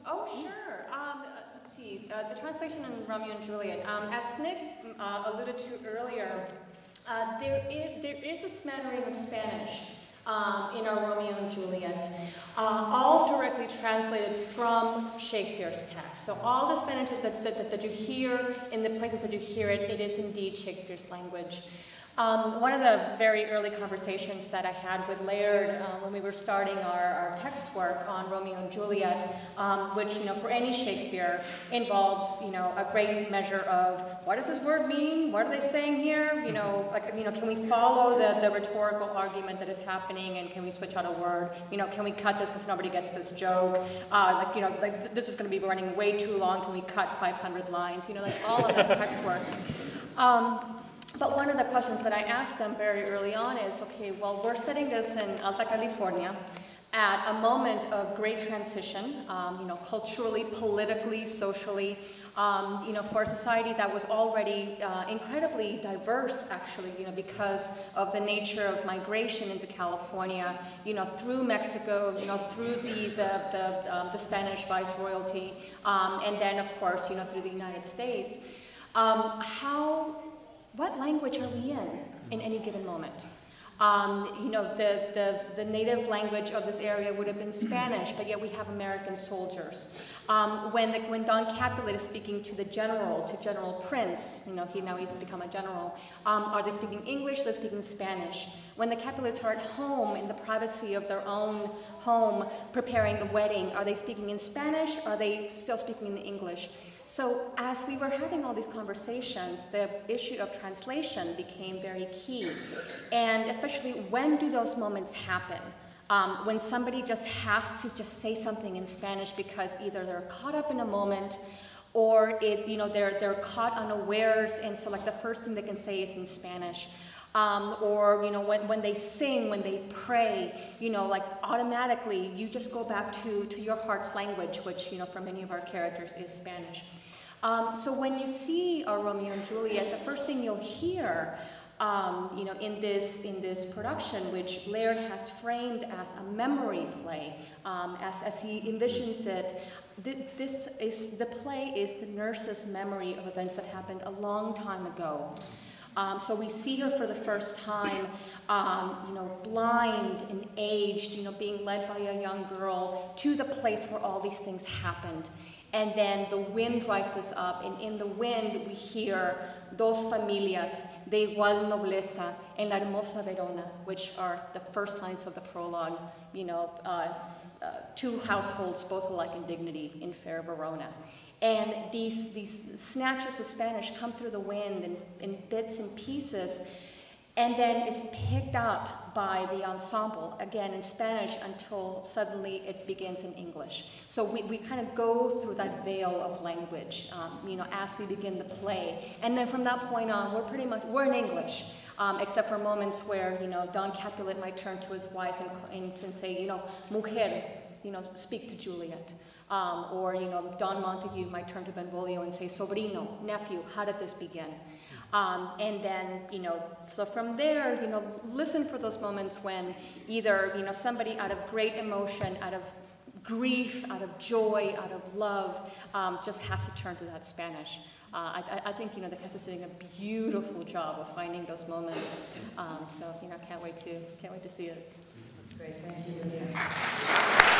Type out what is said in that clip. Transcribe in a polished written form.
Oh, sure. Let's see. The translation in Romeo and Juliet. As Nick alluded to earlier, there is a smattering of Spanish in our Romeo and Juliet, all directly translated from Shakespeare's text. So all the Spanish that you hear in the places that you hear it, it is indeed Shakespeare's language. One of the very early conversations that I had with Laird when we were starting our text work on Romeo and Juliet, which, for any Shakespeare involves, a great measure of what does this word mean? What are they saying here? Can we follow the rhetorical argument that is happening, and can we switch out a word? Can we cut this because nobody gets this joke? This is going to be running way too long. Can we cut 500 lines? All of that text work. But one of the questions that I asked them very early on is, okay, well, we're setting this in Alta California at a moment of great transition, culturally, politically, socially, for a society that was already incredibly diverse, actually, because of the nature of migration into California, through Mexico, through the Spanish viceroyalty, and then, of course, through the United States. What language are we in any given moment? The native language of this area would have been Spanish, but yet we have American soldiers. When Don Capulet is speaking to the general, to General Prince, he's become a general, are they speaking English? They're speaking Spanish. When the Capulets are at home, in the privacy of their own home, preparing the wedding, are they speaking in Spanish? Are they still speaking in English? So as we were having all these conversations, the issue of translation became very key. And especially, when do those moments happen? When somebody just has to just say something in Spanish because either they're caught up in a moment, or they're caught unawares, and so the first thing they can say is in Spanish. Or when they sing, when they pray, automatically you just go back to your heart's language, which for many of our characters is Spanish. So when you see our Romeo and Juliet, the first thing you'll hear, in this production, which Laird has framed as a memory play, as he envisions it, the play is the nurse's memory of events that happened a long time ago. So we see her for the first time, blind and aged, being led by a young girl to the place where all these things happened. And then the wind rises up, and in the wind we hear dos familias de igual nobleza en la hermosa Verona, which are the first lines of the prologue, two households both alike in dignity in fair Verona. And these snatches of Spanish come through the wind in bits and pieces, and then is picked up by the ensemble, again in Spanish, until suddenly it begins in English. So we kind of go through that veil of language, as we begin the play. And then from that point on, we're in English, except for moments where, Don Capulet might turn to his wife and say, mujer, speak to Juliet. Or, Don Montague might turn to Benvolio and say, sobrino, nephew, how did this begin? And then, so from there, listen for those moments when either, somebody out of great emotion, out of grief, out of joy, out of love, just has to turn to that Spanish. I think, the cast is doing a beautiful job of finding those moments. So, can't wait to see it. That's great. Thank you, Lydia.